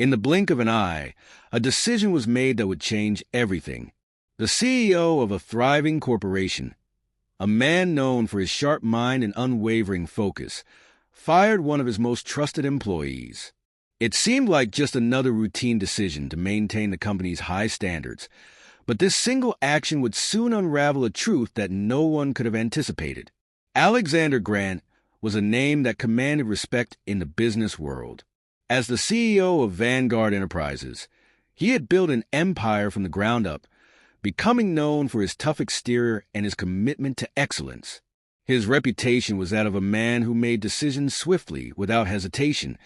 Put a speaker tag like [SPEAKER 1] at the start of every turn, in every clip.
[SPEAKER 1] In the blink of an eye, a decision was made that would change everything. The CEO of a thriving corporation, a man known for his sharp mind and unwavering focus, fired one of his most trusted employees. It seemed like just another routine decision to maintain the company's high standards, but this single action would soon unravel a truth that no one could have anticipated. Alexander Grant was a name that commanded respect in the business world. As the CEO of Vanguard Enterprises, he had built an empire from the ground up, becoming known for his tough exterior and his commitment to excellence. His reputation was that of a man who made decisions swiftly, without hesitation,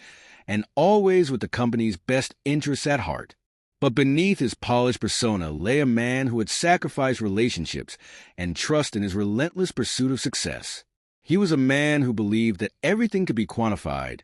[SPEAKER 1] and always with the company's best interests at heart. But beneath his polished persona lay a man who had sacrificed relationships and trust in his relentless pursuit of success. He was a man who believed that everything could be quantified,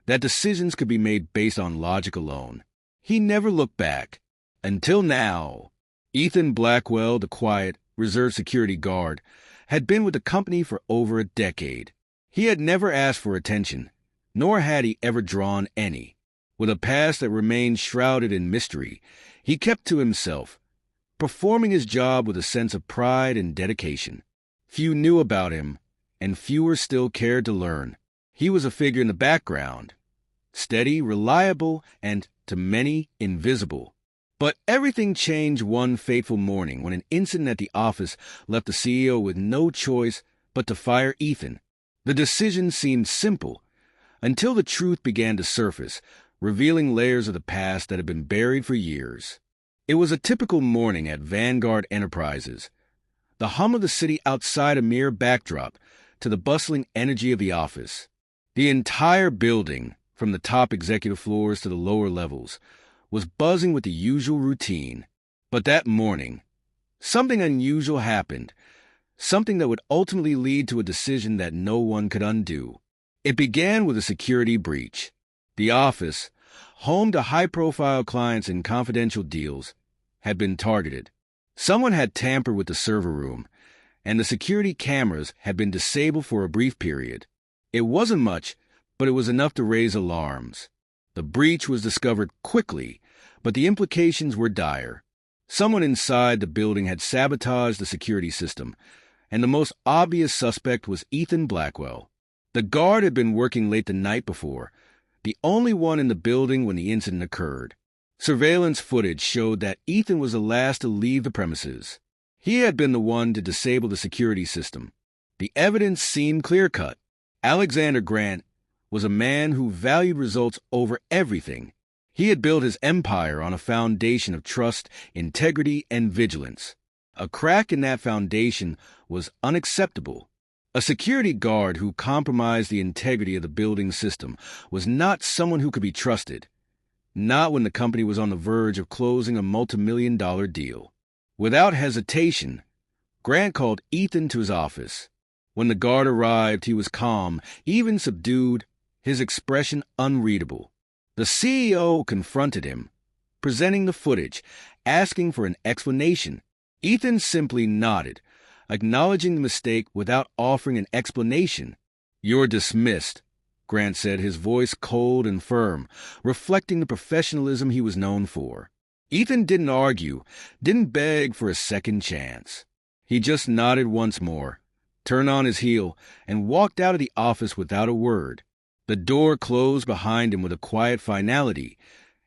[SPEAKER 1] that decisions could be made based on logic alone. He never looked back. Until now. Ethan Blackwell, the quiet, reserved security guard, had been with the company for over a decade. He had never asked for attention, nor had he ever drawn any. With a past that remained shrouded in mystery, he kept to himself, performing his job with a sense of pride and dedication. Few knew about him, and fewer still cared to learn. He was a figure in the background, steady, reliable, and, to many, invisible. But everything changed one fateful morning when an incident at the office left the CEO with no choice but to fire Ethan. The decision seemed simple, until the truth began to surface, revealing layers of the past that had been buried for years. It was a typical morning at Vanguard Enterprises. The hum of the city outside a mere backdrop to the bustling energy of the office. The entire building, from the top executive floors to the lower levels, was buzzing with the usual routine. But that morning, something unusual happened, something that would ultimately lead to a decision that no one could undo. It began with a security breach. The office, home to high-profile clients and confidential deals, had been targeted. Someone had tampered with the server room, and the security cameras had been disabled for a brief period. It wasn't much, but it was enough to raise alarms. The breach was discovered quickly, but the implications were dire. Someone inside the building had sabotaged the security system, and the most obvious suspect was Ethan Blackwell. The guard had been working late the night before, the only one in the building when the incident occurred. Surveillance footage showed that Ethan was the last to leave the premises. He had been the one to disable the security system. The evidence seemed clear-cut. Alexander Grant was a man who valued results over everything. He had built his empire on a foundation of trust, integrity, and vigilance. A crack in that foundation was unacceptable. A security guard who compromised the integrity of the building system was not someone who could be trusted, not when the company was on the verge of closing a multi-million-dollar deal. Without hesitation, Grant called Ethan to his office. When the guard arrived, he was calm, even subdued, his expression unreadable. The CEO confronted him, presenting the footage, asking for an explanation. Ethan simply nodded, acknowledging the mistake without offering an explanation. "You're dismissed," Grant said, his voice cold and firm, reflecting the professionalism he was known for. Ethan didn't argue, didn't beg for a second chance. He just nodded once more, turned on his heel, and walked out of the office without a word. The door closed behind him with a quiet finality,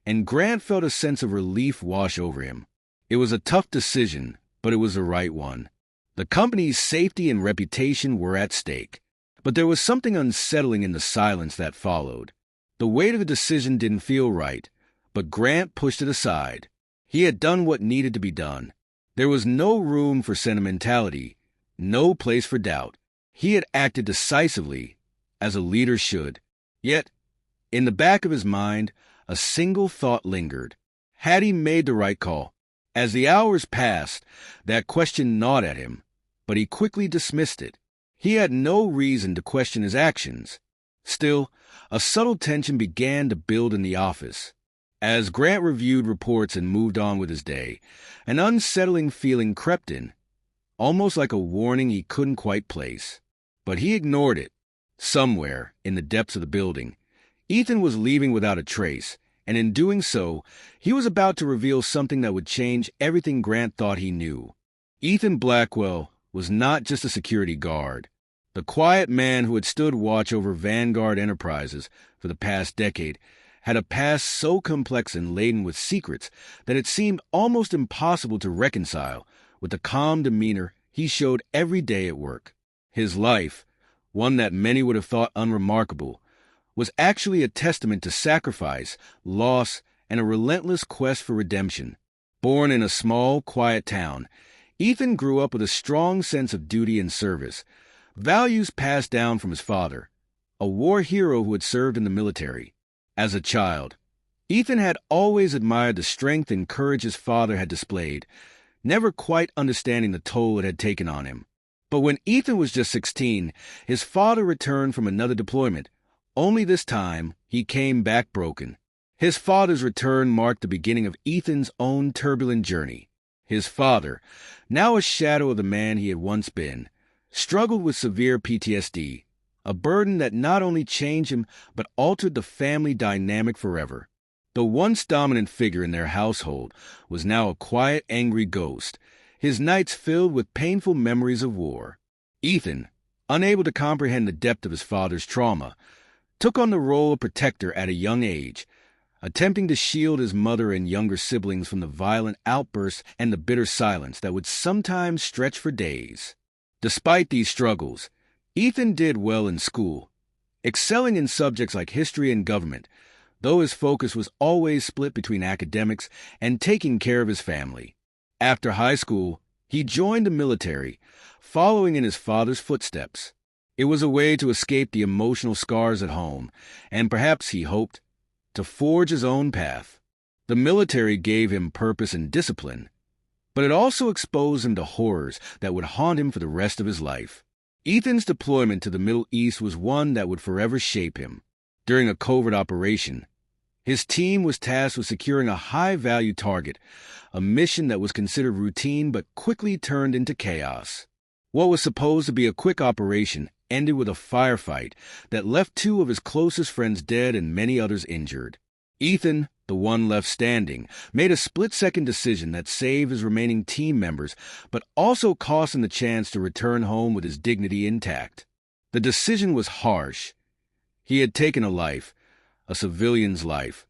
[SPEAKER 1] and Grant felt a sense of relief wash over him. It was a tough decision, but it was the right one. The company's safety and reputation were at stake. But there was something unsettling in the silence that followed. The weight of the decision didn't feel right, but Grant pushed it aside. He had done what needed to be done. There was no room for sentimentality, no place for doubt. He had acted decisively, as a leader should. Yet, in the back of his mind, a single thought lingered. Had he made the right call? As the hours passed, that question gnawed at him, but he quickly dismissed it. He had no reason to question his actions. Still, a subtle tension began to build in the office. As Grant reviewed reports and moved on with his day, an unsettling feeling crept in, almost like a warning he couldn't quite place. But he ignored it. Somewhere, in the depths of the building, Ethan was leaving without a trace, And in doing so, he was about to reveal something that would change everything Grant thought he knew. Ethan Blackwell was not just a security guard. The quiet man who had stood watch over Vanguard Enterprises for the past decade had a past so complex and laden with secrets that it seemed almost impossible to reconcile with the calm demeanor he showed every day at work. His life, one that many would have thought unremarkable, was actually a testament to sacrifice, loss, and a relentless quest for redemption. Born in a small, quiet town, Ethan grew up with a strong sense of duty and service, values passed down from his father, a war hero who had served in the military. As a child, Ethan had always admired the strength and courage his father had displayed, never quite understanding the toll it had taken on him. But when Ethan was just 16, his father returned from another deployment. Only this time, he came back broken. His father's return marked the beginning of Ethan's own turbulent journey. His father, now a shadow of the man he had once been, struggled with severe PTSD, a burden that not only changed him but altered the family dynamic forever. The once dominant figure in their household was now a quiet, angry ghost, his nights filled with painful memories of war. Ethan, unable to comprehend the depth of his father's trauma, took on the role of protector at a young age, attempting to shield his mother and younger siblings from the violent outbursts and the bitter silence that would sometimes stretch for days. Despite these struggles, Ethan did well in school, excelling in subjects like history and government, though his focus was always split between academics and taking care of his family. After high school, he joined the military, following in his father's footsteps. It was a way to escape the emotional scars at home, and perhaps, he hoped, to forge his own path. The military gave him purpose and discipline, but it also exposed him to horrors that would haunt him for the rest of his life. Ethan's deployment to the Middle East was one that would forever shape him. During a covert operation, his team was tasked with securing a high-value target, a mission that was considered routine but quickly turned into chaos. What was supposed to be a quick operation ended with a firefight that left two of his closest friends dead and many others injured. Ethan, the one left standing, made a split-second decision that saved his remaining team members but also cost him the chance to return home with his dignity intact. The decision was harsh. He had taken a life, a civilian's life,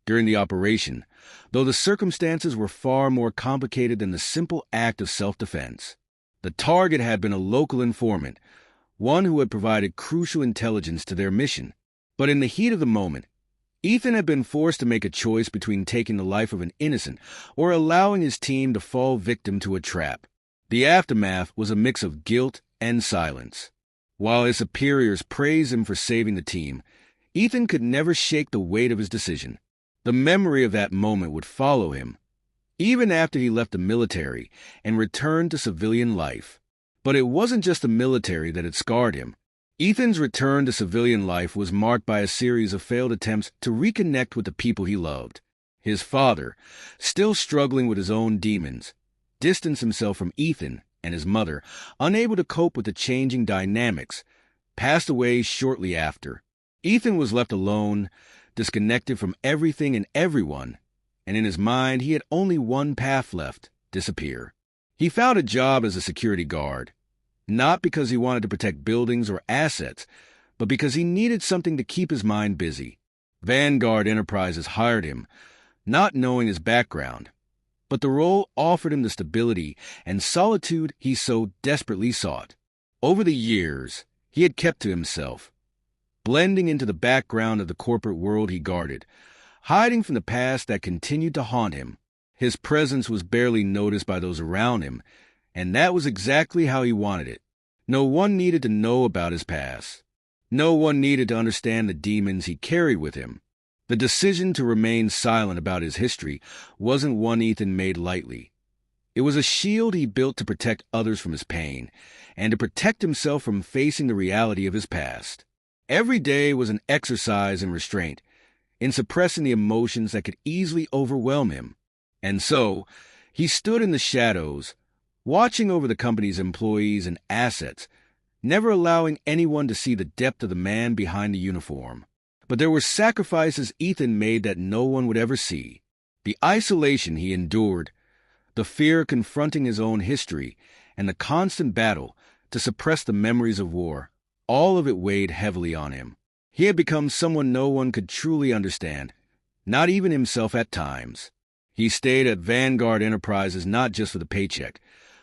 [SPEAKER 1] during the operation, though the circumstances were far more complicated than the simple act of self-defense. The target had been a local informant, one who had provided crucial intelligence to their mission. But in the heat of the moment, Ethan had been forced to make a choice between taking the life of an innocent or allowing his team to fall victim to a trap. The aftermath was a mix of guilt and silence. While his superiors praised him for saving the team, Ethan could never shake the weight of his decision. The memory of that moment would follow him, even after he left the military and returned to civilian life. But it wasn't just the military that had scarred him. Ethan's return to civilian life was marked by a series of failed attempts to reconnect with the people he loved. His father, still struggling with his own demons, distanced himself from Ethan, and his mother, unable to cope with the changing dynamics, passed away shortly after. Ethan was left alone, disconnected from everything and everyone, and in his mind he had only one path left: disappear. He found a job as a security guard, not because he wanted to protect buildings or assets, but because he needed something to keep his mind busy. Vanguard Enterprises hired him, not knowing his background, but the role offered him the stability and solitude he so desperately sought. Over the years, he had kept to himself, blending into the background of the corporate world he guarded, hiding from the past that continued to haunt him. His presence was barely noticed by those around him, and that was exactly how he wanted it. No one needed to know about his past. No one needed to understand the demons he carried with him. The decision to remain silent about his history wasn't one Ethan made lightly. It was a shield he built to protect others from his pain, and to protect himself from facing the reality of his past. Every day was an exercise in restraint, in suppressing the emotions that could easily overwhelm him. And so, he stood in the shadows, watching over the company's employees and assets, never allowing anyone to see the depth of the man behind the uniform. But there were sacrifices Ethan made that no one would ever see. The isolation he endured, the fear confronting his own history, and the constant battle to suppress the memories of war, all of it weighed heavily on him. He had become someone no one could truly understand, not even himself at times. He stayed at Vanguard Enterprises not just for the paycheck,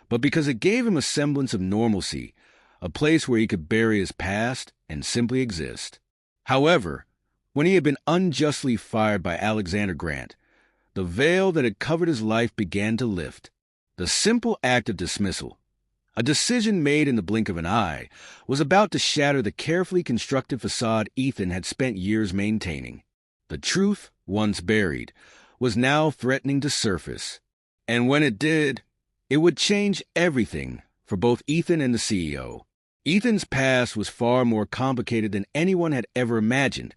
[SPEAKER 1] but because it gave him a semblance of normalcy, a place where he could bury his past and simply exist. However, when he had been unjustly fired by Alexander Grant, the veil that had covered his life began to lift. The simple act of dismissal, a decision made in the blink of an eye, was about to shatter the carefully constructed facade Ethan had spent years maintaining. The truth, once buried, was now threatening to surface. And when it did, it would change everything for both Ethan and the CEO. Ethan's past was far more complicated than anyone had ever imagined,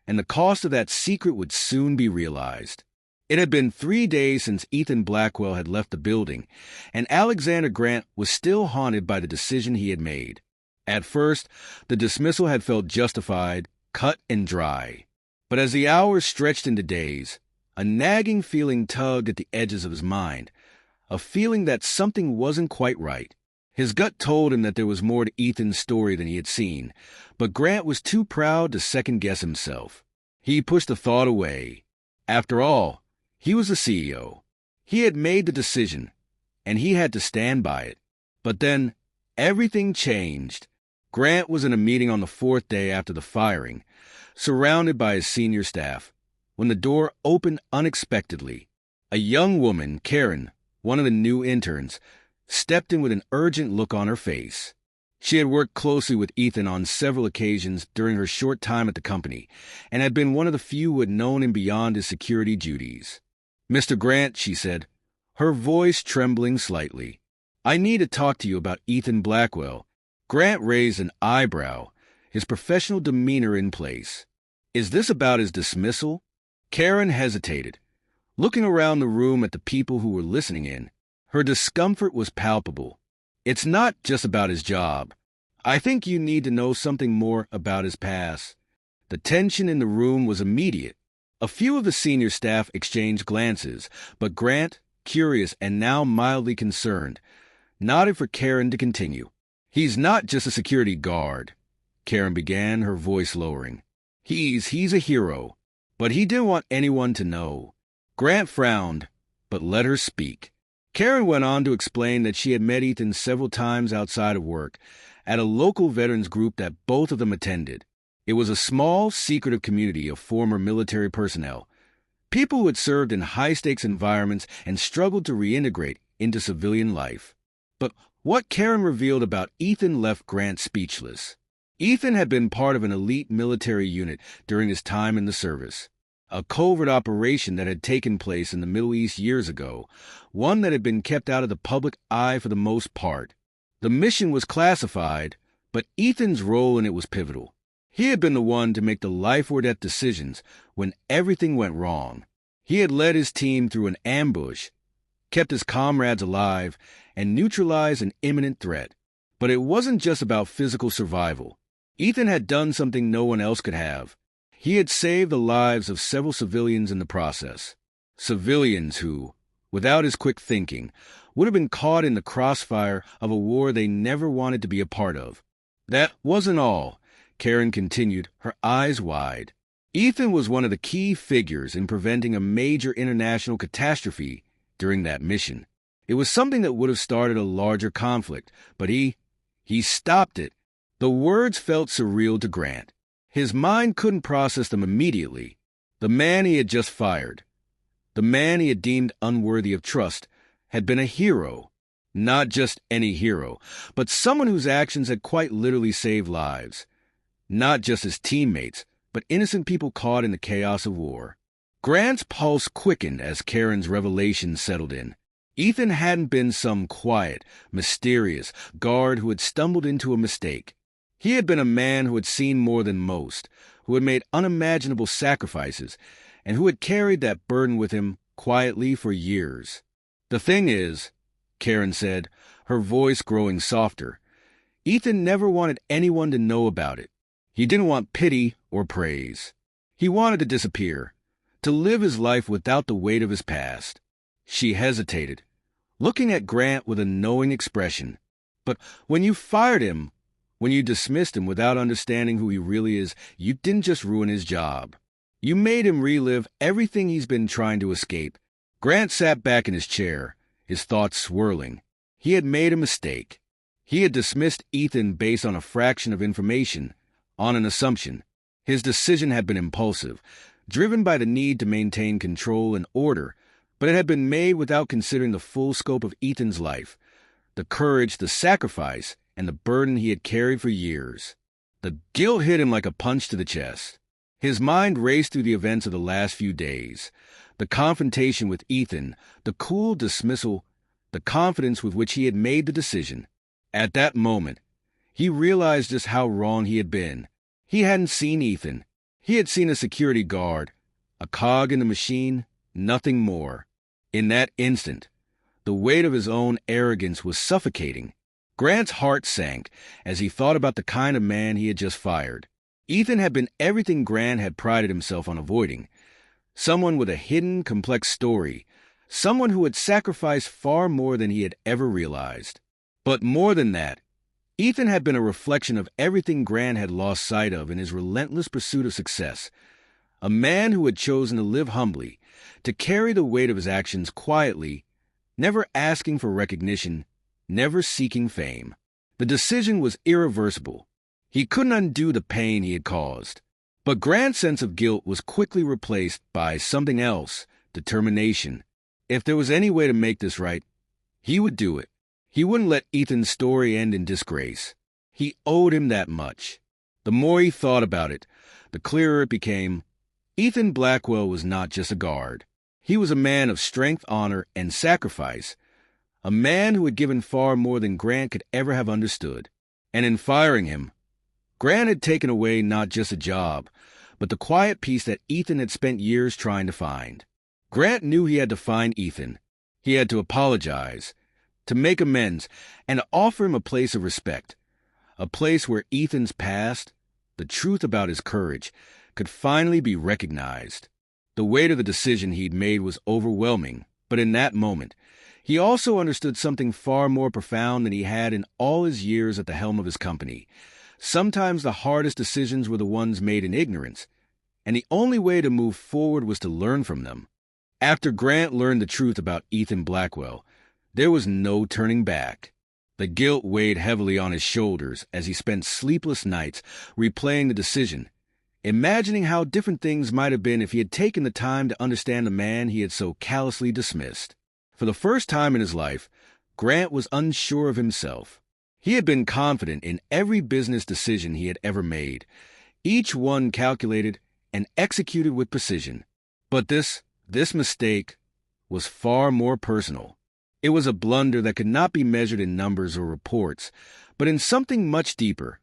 [SPEAKER 1] and the cost of that secret would soon be realized. It had been 3 days since Ethan Blackwell had left the building, and Alexander Grant was still haunted by the decision he had made. At first, the dismissal had felt justified, cut and dry. But as the hours stretched into days, a nagging feeling tugged at the edges of his mind, a feeling that something wasn't quite right. His gut told him that there was more to Ethan's story than he had seen, but Grant was too proud to second-guess himself. He pushed the thought away. After all, he was the CEO. He had made the decision, and he had to stand by it. But then, everything changed. Grant was in a meeting on the 4th day after the firing, surrounded by his senior staff, when the door opened unexpectedly. A young woman, Karen, one of the new interns, stepped in with an urgent look on her face. She had worked closely with Ethan on several occasions during her short time at the company, and had been one of the few who had known him beyond his security duties. "Mr. Grant," she said, her voice trembling slightly, "I need to talk to you about Ethan Blackwell." Grant raised an eyebrow, his professional demeanor in place. "Is this about his dismissal?" Karen hesitated, looking around the room at the people who were listening in. Her discomfort was palpable. "It's not just about his job. I think you need to know something more about his past." The tension in the room was immediate. A few of the senior staff exchanged glances, but Grant, curious and now mildly concerned, nodded for Karen to continue. "He's not just a security guard," Karen began, her voice lowering. He's a hero, but he didn't want anyone to know." Grant frowned, but let her speak. Karen went on to explain that she had met Ethan several times outside of work, at a local veterans group that both of them attended. It was a small, secretive community of former military personnel, people who had served in high-stakes environments and struggled to reintegrate into civilian life. But what Karen revealed about Ethan left Grant speechless. Ethan had been part of an elite military unit during his time in the service, a covert operation that had taken place in the Middle East years ago, one that had been kept out of the public eye for the most part. The mission was classified, but Ethan's role in it was pivotal. He had been the one to make the life-or-death decisions when everything went wrong. He had led his team through an ambush, kept his comrades alive, and neutralized an imminent threat. But it wasn't just about physical survival. Ethan had done something no one else could have. He had saved the lives of several civilians in the process. Civilians who, without his quick thinking, would have been caught in the crossfire of a war they never wanted to be a part of. That wasn't all, Karen continued, her eyes wide. Ethan was one of the key figures in preventing a major international catastrophe during that mission. It was something that would have started a larger conflict, but he stopped it. The words felt surreal to Grant. His mind couldn't process them immediately. The man he had just fired, the man he had deemed unworthy of trust, had been a hero. Not just any hero, but someone whose actions had quite literally saved lives. Not just his teammates, but innocent people caught in the chaos of war. Grant's pulse quickened as Karen's revelation settled in. Ethan hadn't been some quiet, mysterious guard who had stumbled into a mistake. He had been a man who had seen more than most, who had made unimaginable sacrifices, and who had carried that burden with him quietly for years. "The thing is," Karen said, her voice growing softer, "Ethan never wanted anyone to know about it. He didn't want pity or praise. He wanted to disappear, to live his life without the weight of his past. She hesitated, looking at Grant with a knowing expression. But when you fired him, when you dismissed him without understanding who he really is, you didn't just ruin his job. You made him relive everything he's been trying to escape. Grant sat back in his chair, his thoughts swirling. He had made a mistake. He had dismissed Ethan based on a fraction of information, on an assumption. His decision had been impulsive, driven by the need to maintain control and order, but it had been made without considering the full scope of Ethan's life, the courage, the sacrifice, and the burden he had carried for years. The guilt hit him like a punch to the chest. His mind raced through the events of the last few days, the confrontation with Ethan, the cool dismissal, the confidence with which he had made the decision. At that moment, he realized just how wrong he had been. He hadn't seen Ethan. He had seen a security guard, a cog in the machine, nothing more. In that instant, the weight of his own arrogance was suffocating. Grant's heart sank as he thought about the kind of man he had just fired. Ethan had been everything Grant had prided himself on avoiding. Someone with a hidden, complex story. Someone who had sacrificed far more than he had ever realized. But more than that, Ethan had been a reflection of everything Grant had lost sight of in his relentless pursuit of success. A man who had chosen to live humbly, to carry the weight of his actions quietly, never asking for recognition, never seeking fame. The decision was irreversible. He couldn't undo the pain he had caused. But Grant's sense of guilt was quickly replaced by something else, determination. If there was any way to make this right, he would do it. He wouldn't let Ethan's story end in disgrace. He owed him that much. The more he thought about it, the clearer it became. Ethan Blackwell was not just a guard. He was a man of strength, honor, and sacrifice. A man who had given far more than Grant could ever have understood. And in firing him, Grant had taken away not just a job, but the quiet peace that Ethan had spent years trying to find. Grant knew he had to find Ethan. He had to apologize, to make amends, and to offer him a place of respect, a place where Ethan's past, the truth about his courage, could finally be recognized. The weight of the decision he'd made was overwhelming, but in that moment, he also understood something far more profound than he had in all his years at the helm of his company. Sometimes the hardest decisions were the ones made in ignorance, and the only way to move forward was to learn from them. After Grant learned the truth about Ethan Blackwell, there was no turning back. The guilt weighed heavily on his shoulders as he spent sleepless nights replaying the decision, imagining how different things might have been if he had taken the time to understand the man he had so callously dismissed. For the first time in his life, Grant was unsure of himself. He had been confident in every business decision he had ever made, each one calculated and executed with precision. But this mistake was far more personal. It was a blunder that could not be measured in numbers or reports, but in something much deeper,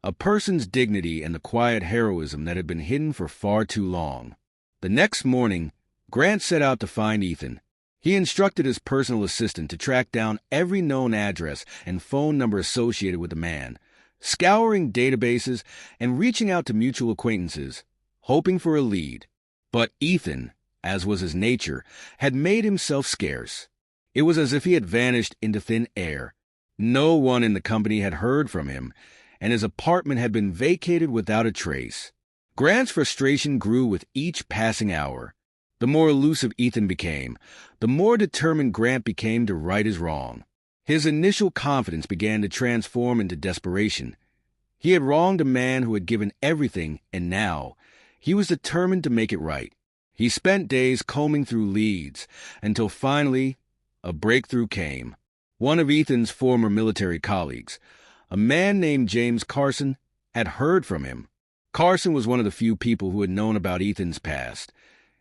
[SPEAKER 1] a person's dignity and the quiet heroism that had been hidden for far too long. The next morning, Grant set out to find Ethan. He instructed his personal assistant to track down every known address and phone number associated with the man, scouring databases and reaching out to mutual acquaintances, hoping for a lead. But Ethan, as was his nature, had made himself scarce. It was as if he had vanished into thin air. No one in the company had heard from him, and his apartment had been vacated without a trace. Grant's frustration grew with each passing hour. The more elusive Ethan became, the more determined Grant became to right his wrong. His initial confidence began to transform into desperation. He had wronged a man who had given everything, and now he was determined to make it right. He spent days combing through leads, until finally a breakthrough came. One of Ethan's former military colleagues, a man named James Carson, had heard from him. Carson was one of the few people who had known about Ethan's past,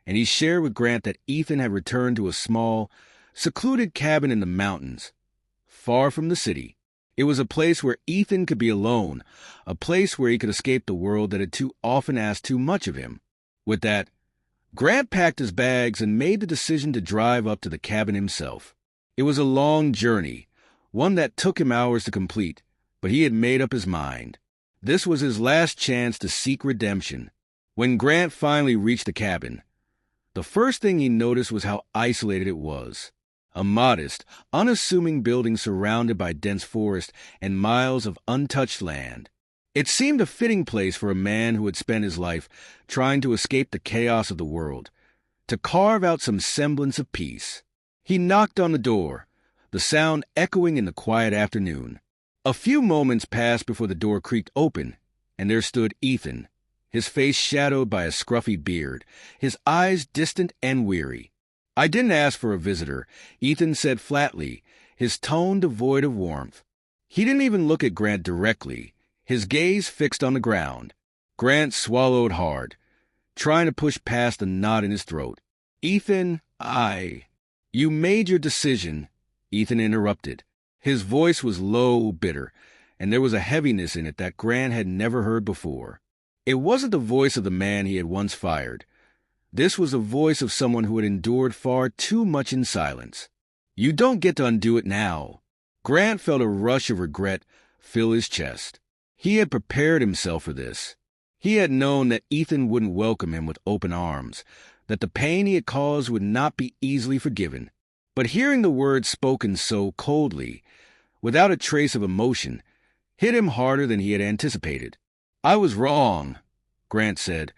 [SPEAKER 1] and he shared with Grant that Ethan had returned to a small, secluded cabin in the mountains, far from the city. It was a place where Ethan could be alone, a place where he could escape the world that had too often asked too much of him. With that, Grant packed his bags and made the decision to drive up to the cabin himself. It was a long journey, one that took him hours to complete, but he had made up his mind. This was his last chance to seek redemption. When Grant finally reached the cabin, the first thing he noticed was how isolated it was. A modest, unassuming building surrounded by dense forest and miles of untouched land. It seemed a fitting place for a man who had spent his life trying to escape the chaos of the world, to carve out some semblance of peace. He knocked on the door, the sound echoing in the quiet afternoon. A few moments passed before the door creaked open, and there stood Ethan, his face shadowed by a scruffy beard, his eyes distant and weary. "I didn't ask for a visitor," Ethan said flatly, his tone devoid of warmth. He didn't even look at Grant directly, his gaze fixed on the ground. Grant swallowed hard, trying to push past the knot in his throat. "Ethan, You made your decision," Ethan interrupted. His voice was low, bitter, and there was a heaviness in it that Grant had never heard before. It wasn't the voice of the man he had once fired. This was the voice of someone who had endured far too much in silence. "You don't get to undo it now." Grant felt a rush of regret fill his chest. He had prepared himself for this. He had known that Ethan wouldn't welcome him with open arms, that the pain he had caused would not be easily forgiven. But hearing the words spoken so coldly, without a trace of emotion, hit him harder than he had anticipated. "I was wrong," Grant said,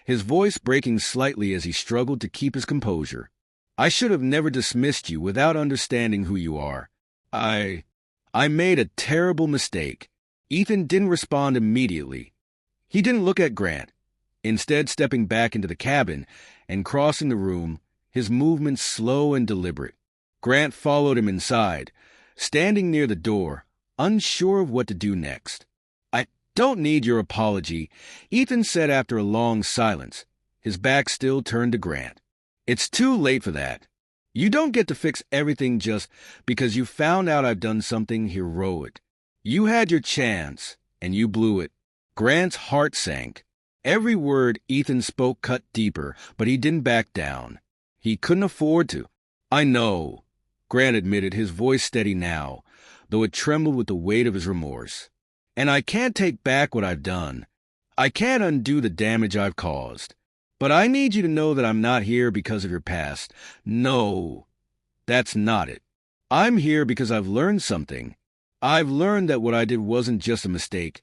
[SPEAKER 1] his voice breaking slightly as he struggled to keep his composure. "I should have never dismissed you without understanding who you are. I made a terrible mistake." Ethan didn't respond immediately. He didn't look at Grant, instead stepping back into the cabin and crossing the room, his movements slow and deliberate. Grant followed him inside, standing near the door, unsure of what to do next. "I don't need your apology," Ethan said after a long silence, his back still turned to Grant. "It's too late for that. You don't get to fix everything just because you found out I've done something heroic. You had your chance, and you blew it." Grant's heart sank. Every word Ethan spoke cut deeper, but he didn't back down. He couldn't afford to. "I know," Grant admitted, his voice steady now, though it trembled with the weight of his remorse. "And I can't take back what I've done. I can't undo the damage I've caused. But I need you to know that I'm not here because of your past. No, that's not it. I'm here because I've learned something. I've learned that what I did wasn't just a mistake.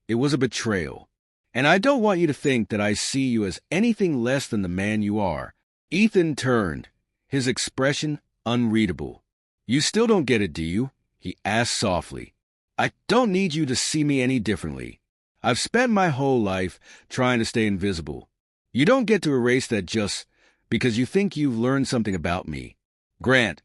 [SPEAKER 1] It was a betrayal. And I don't want you to think that I see you as anything less than the man you are." Ethan turned, his expression unreadable. "You still don't get it, do you?" he asked softly. "I don't need you to see me any differently. I've spent my whole life trying to stay invisible. You don't get to erase that just because you think you've learned something about me." Grant,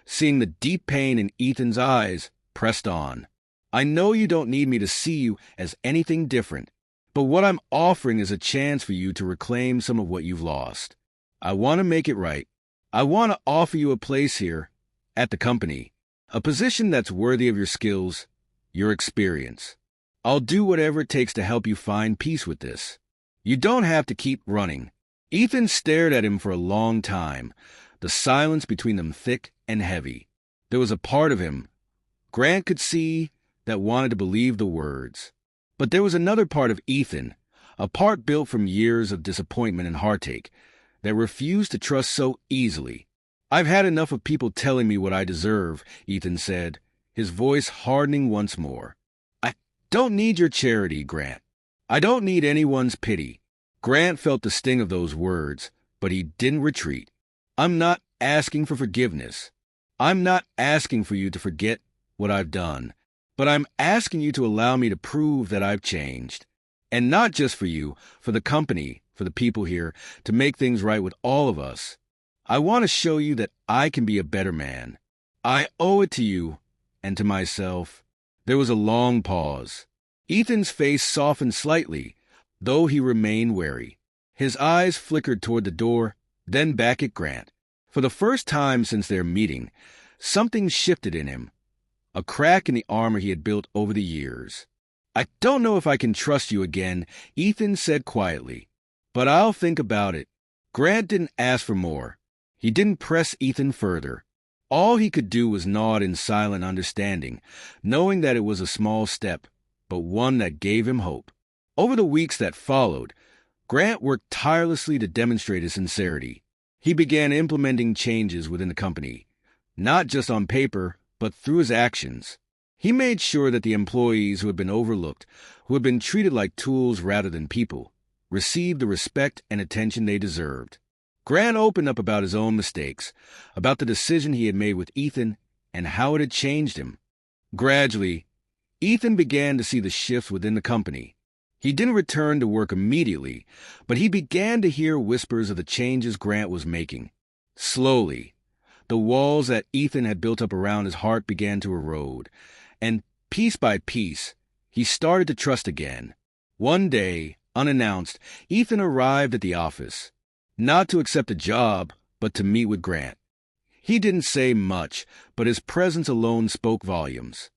[SPEAKER 1] seeing the deep pain in Ethan's eyes, pressed on. "I know you don't need me to see you as anything different, but what I'm offering is a chance for you to reclaim some of what you've lost. I want to make it right. I want to offer you a place here, at the company, a position that's worthy of your skills, your experience. I'll do whatever it takes to help you find peace with this. You don't have to keep running." Ethan stared at him for a long time, the silence between them thick and heavy. There was a part of him, Grant could see, that wanted to believe the words. But there was another part of Ethan, a part built from years of disappointment and heartache, that refused to trust so easily. "I've had enough of people telling me what I deserve," Ethan said, his voice hardening once more. "I don't need your charity, Grant. I don't need anyone's pity." Grant felt the sting of those words, but he didn't retreat. "I'm not asking for forgiveness. I'm not asking for you to forget what I've done, but I'm asking you to allow me to prove that I've changed. And not just for you, for the company, for the people here, to make things right with all of us. I want to show you that I can be a better man. I owe it to you and to myself." There was a long pause. Ethan's face softened slightly, though he remained wary. His eyes flickered toward the door, then back at Grant. For the first time since their meeting, something shifted in him, a crack in the armor he had built over the years. "I don't know if I can trust you again," Ethan said quietly, "but I'll think about it." Grant didn't ask for more. He didn't press Ethan further. All he could do was nod in silent understanding, knowing that it was a small step, but one that gave him hope. Over the weeks that followed, Grant worked tirelessly to demonstrate his sincerity. He began implementing changes within the company, not just on paper, but through his actions. He made sure that the employees who had been overlooked, who had been treated like tools rather than people, received the respect and attention they deserved. Grant opened up about his own mistakes, about the decision he had made with Ethan, and how it had changed him. Gradually, Ethan began to see the shifts within the company. He didn't return to work immediately, but he began to hear whispers of the changes Grant was making. Slowly, the walls that Ethan had built up around his heart began to erode, and piece by piece, he started to trust again. One day, unannounced, Ethan arrived at the office, not to accept a job, but to meet with Grant. He didn't say much, but his presence alone spoke volumes.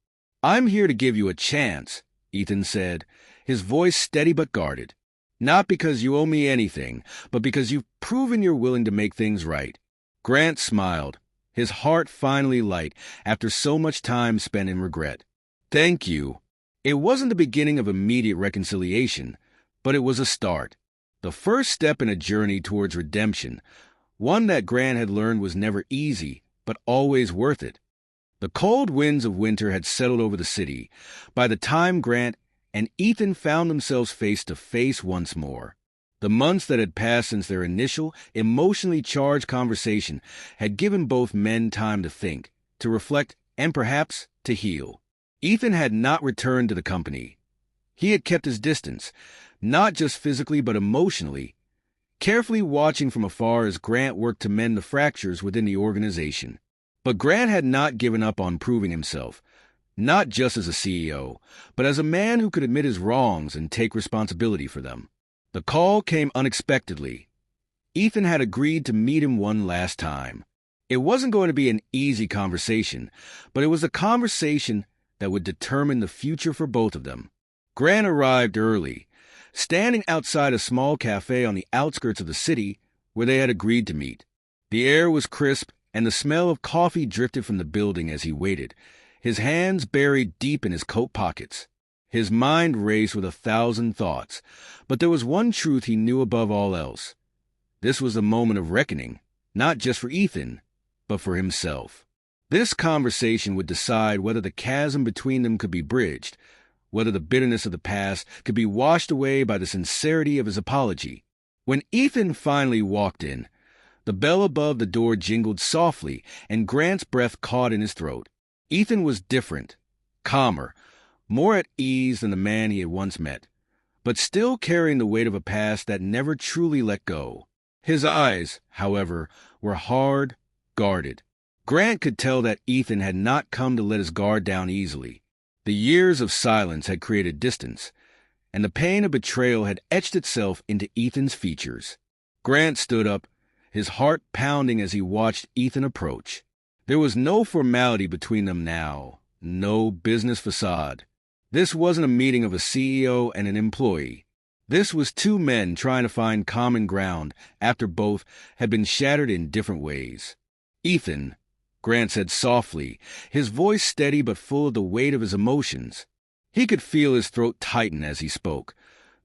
[SPEAKER 1] "I'm here to give you a chance," Ethan said, his voice steady but guarded. "Not because you owe me anything, but because you've proven you're willing to make things right." Grant smiled, his heart finally light after so much time spent in regret. "Thank you." It wasn't the beginning of immediate reconciliation, but it was a start. The first step in a journey towards redemption, one that Grant had learned was never easy, but always worth it. The cold winds of winter had settled over the city by the time Grant and Ethan found themselves face to face once more. The months that had passed since their initial, emotionally charged conversation had given both men time to think, to reflect, and perhaps to heal. Ethan had not returned to the company. He had kept his distance, not just physically but emotionally, carefully watching from afar as Grant worked to mend the fractures within the organization. But Grant had not given up on proving himself, not just as a CEO, but as a man who could admit his wrongs and take responsibility for them. The call came unexpectedly. Ethan had agreed to meet him one last time. It wasn't going to be an easy conversation, but it was a conversation that would determine the future for both of them. Grant arrived early, standing outside a small cafe on the outskirts of the city where they had agreed to meet. The air was crisp, and the smell of coffee drifted from the building as he waited, his hands buried deep in his coat pockets. His mind raced with 1,000 thoughts, but there was one truth he knew above all else. This was a moment of reckoning, not just for Ethan, but for himself. This conversation would decide whether the chasm between them could be bridged, whether the bitterness of the past could be washed away by the sincerity of his apology. When Ethan finally walked in, the bell above the door jingled softly, and Grant's breath caught in his throat. Ethan was different, calmer, more at ease than the man he had once met, but still carrying the weight of a past that never truly let go. His eyes, however, were hard, guarded. Grant could tell that Ethan had not come to let his guard down easily. The years of silence had created distance, and the pain of betrayal had etched itself into Ethan's features. Grant stood up, his heart pounding as he watched Ethan approach. There was no formality between them now, no business facade. This wasn't a meeting of a CEO and an employee. This was two men trying to find common ground after both had been shattered in different ways. "Ethan," Grant said softly, his voice steady but full of the weight of his emotions. He could feel his throat tighten as he spoke,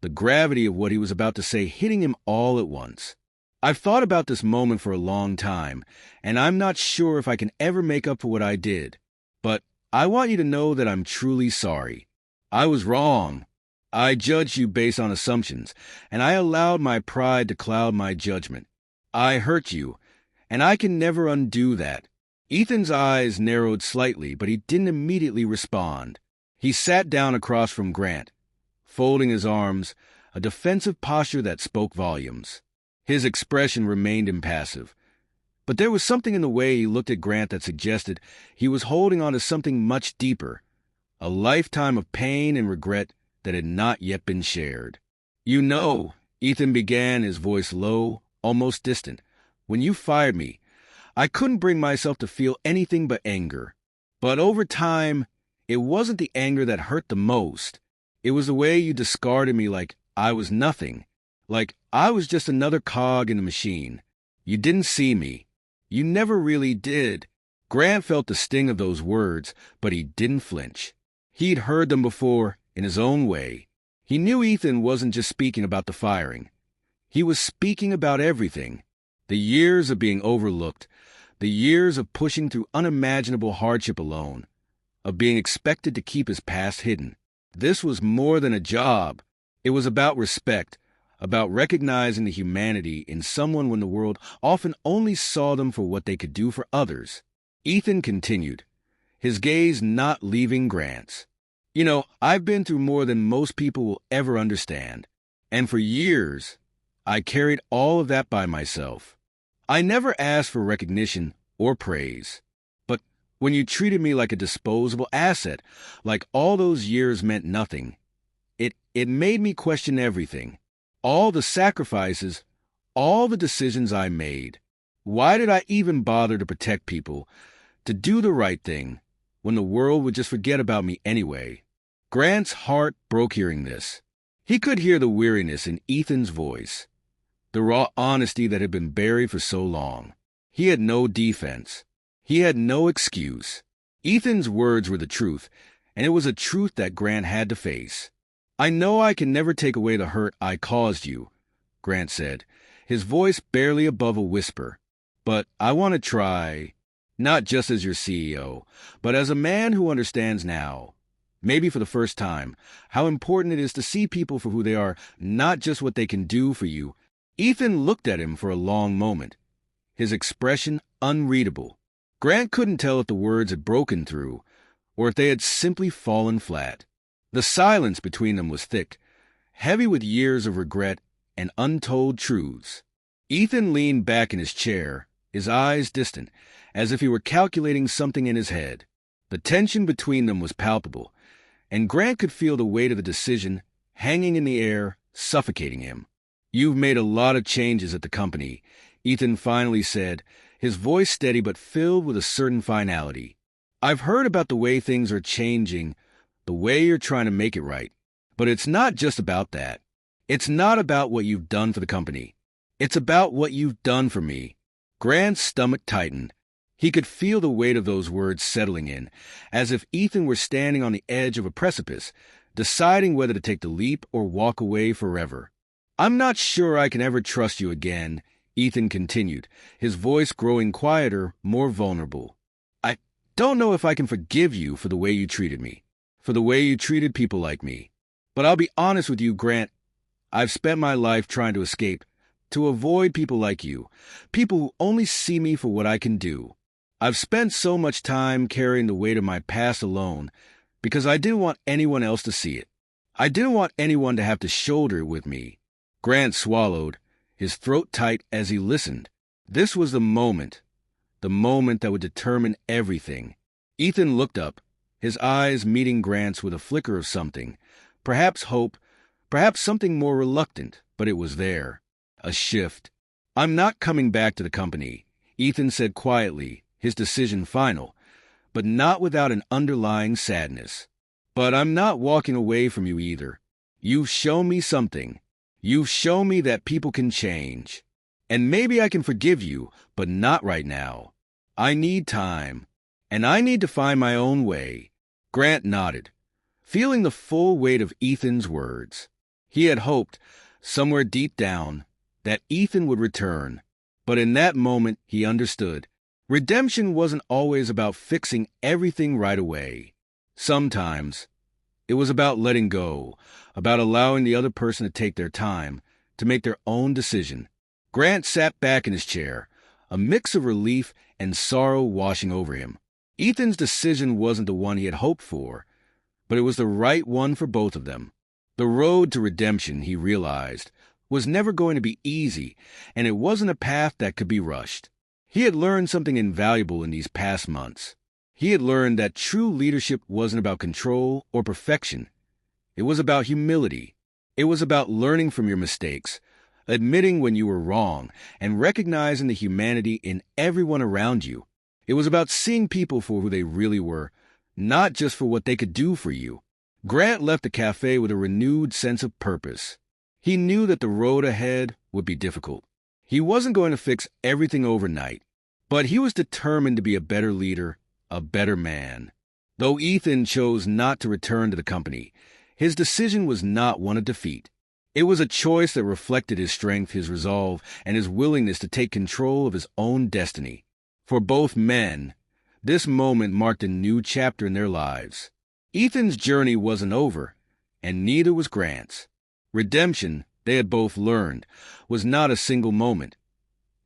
[SPEAKER 1] the gravity of what he was about to say hitting him all at once. "I've thought about this moment for a long time, and I'm not sure if I can ever make up for what I did. But I want you to know that I'm truly sorry. I was wrong. I judged you based on assumptions, and I allowed my pride to cloud my judgment. I hurt you, and I can never undo that." Ethan's eyes narrowed slightly, but he didn't immediately respond. He sat down across from Grant, folding his arms, a defensive posture that spoke volumes. His expression remained impassive, but there was something in the way he looked at Grant that suggested he was holding on to something much deeper, a lifetime of pain and regret that had not yet been shared. "You know," Ethan began, his voice low, almost distant, "when you fired me, I couldn't bring myself to feel anything but anger. But over time, it wasn't the anger that hurt the most. It was the way you discarded me like I was nothing, like I was just another cog in the machine. You didn't see me. You never really did." Grant felt the sting of those words, but he didn't flinch. He'd heard them before, in his own way. He knew Ethan wasn't just speaking about the firing. He was speaking about everything. The years of being overlooked, the years of pushing through unimaginable hardship alone, of being expected to keep his past hidden. This was more than a job. It was about respect, about recognizing the humanity in someone when the world often only saw them for what they could do for others. Ethan continued, his gaze not leaving Grant's. You know, I've been through more than most people will ever understand. And for years, I carried all of that by myself. I never asked for recognition or praise. But when you treated me like a disposable asset, like all those years meant nothing, it made me question everything. All the sacrifices, all the decisions I made. Why did I even bother to protect people, to do the right thing, when the world would just forget about me anyway? Grant's heart broke hearing this. He could hear the weariness in Ethan's voice, the raw honesty that had been buried for so long. He had no defense. He had no excuse. Ethan's words were the truth, and it was a truth that Grant had to face. I know I can never take away the hurt I caused you, Grant said, his voice barely above a whisper. But I want to try, not just as your CEO, but as a man who understands now, maybe for the first time, how important it is to see people for who they are, not just what they can do for you. Ethan looked at him for a long moment, his expression unreadable. Grant couldn't tell if the words had broken through, or if they had simply fallen flat. The silence between them was thick, heavy with years of regret and untold truths. Ethan leaned back in his chair, his eyes distant, as if he were calculating something in his head. The tension between them was palpable, and Grant could feel the weight of the decision hanging in the air, suffocating him. You've made a lot of changes at the company, Ethan finally said, his voice steady but filled with a certain finality. I've heard about the way things are changing, the way you're trying to make it right. But it's not just about that. It's not about what you've done for the company. It's about what you've done for me. Grant's stomach tightened. He could feel the weight of those words settling in, as if Ethan were standing on the edge of a precipice, deciding whether to take the leap or walk away forever. I'm not sure I can ever trust you again, Ethan continued, his voice growing quieter, more vulnerable. I don't know if I can forgive you for the way you treated me, for the way you treated people like me. But I'll be honest with you, Grant. I've spent my life trying to escape, to avoid people like you, people who only see me for what I can do. I've spent so much time carrying the weight of my past alone because I didn't want anyone else to see it. I didn't want anyone to have to shoulder it with me. Grant swallowed, his throat tight as he listened. This was the moment that would determine everything. Ethan looked up, his eyes meeting Grant's with a flicker of something, perhaps hope, perhaps something more reluctant, but it was there. A shift. I'm not coming back to the company, Ethan said quietly, his decision final, but not without an underlying sadness. But I'm not walking away from you either. You've shown me something. You've shown me that people can change. And maybe I can forgive you, but not right now. I need time, and I need to find my own way. Grant nodded, feeling the full weight of Ethan's words. He had hoped, somewhere deep down, that Ethan would return. But in that moment, he understood. Redemption wasn't always about fixing everything right away. Sometimes, it was about letting go, about allowing the other person to take their time, to make their own decision. Grant sat back in his chair, a mix of relief and sorrow washing over him. Ethan's decision wasn't the one he had hoped for, but it was the right one for both of them. The road to redemption, he realized, was never going to be easy, and it wasn't a path that could be rushed. He had learned something invaluable in these past months. He had learned that true leadership wasn't about control or perfection. It was about humility. It was about learning from your mistakes, admitting when you were wrong, and recognizing the humanity in everyone around you. It was about seeing people for who they really were, not just for what they could do for you. Grant left the cafe with a renewed sense of purpose. He knew that the road ahead would be difficult. He wasn't going to fix everything overnight, but he was determined to be a better leader, a better man. Though Ethan chose not to return to the company, his decision was not one of defeat. It was a choice that reflected his strength, his resolve, and his willingness to take control of his own destiny. For both men, this moment marked a new chapter in their lives. Ethan's journey wasn't over, and neither was Grant's. Redemption, they had both learned, was not a single moment.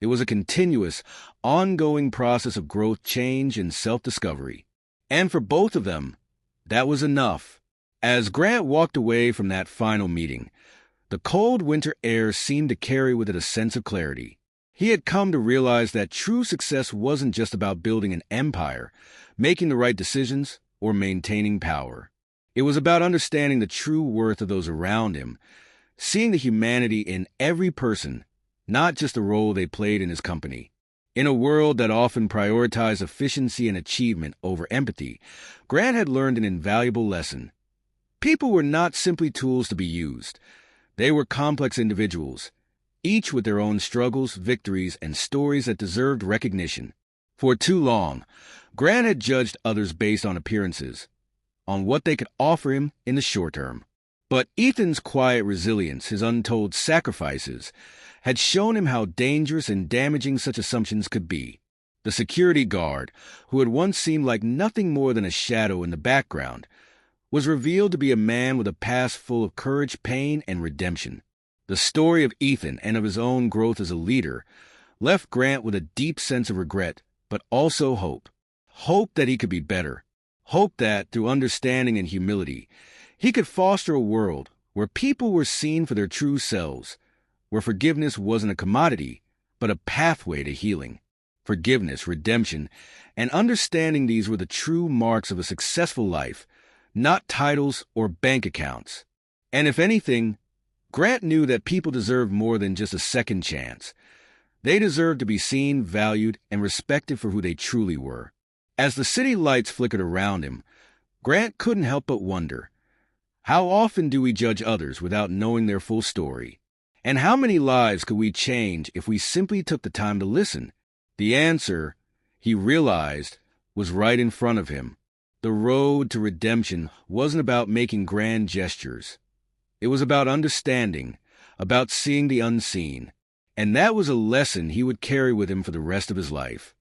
[SPEAKER 1] It was a continuous, ongoing process of growth, change, and self-discovery. And for both of them, that was enough. As Grant walked away from that final meeting, the cold winter air seemed to carry with it a sense of clarity. He had come to realize that true success wasn't just about building an empire, making the right decisions, or maintaining power. It was about understanding the true worth of those around him, seeing the humanity in every person, not just the role they played in his company. In a world that often prioritized efficiency and achievement over empathy, Grant had learned an invaluable lesson. People were not simply tools to be used. They were complex individuals, each with their own struggles, victories, and stories that deserved recognition. For too long, Grant had judged others based on appearances, on what they could offer him in the short term. But Ethan's quiet resilience, his untold sacrifices, had shown him how dangerous and damaging such assumptions could be. The security guard, who had once seemed like nothing more than a shadow in the background, was revealed to be a man with a past full of courage, pain, and redemption. The story of Ethan and of his own growth as a leader left Grant with a deep sense of regret, but also hope. Hope that he could be better. Hope that, through understanding and humility, he could foster a world where people were seen for their true selves, where forgiveness wasn't a commodity, but a pathway to healing. Forgiveness, redemption, and understanding these were the true marks of a successful life, not titles or bank accounts. And if anything, Grant knew that people deserved more than just a second chance. They deserved to be seen, valued, and respected for who they truly were. As the city lights flickered around him, Grant couldn't help but wonder, how often do we judge others without knowing their full story? And how many lives could we change if we simply took the time to listen? The answer, he realized, was right in front of him. The road to redemption wasn't about making grand gestures. It was about understanding, about seeing the unseen. And that was a lesson he would carry with him for the rest of his life.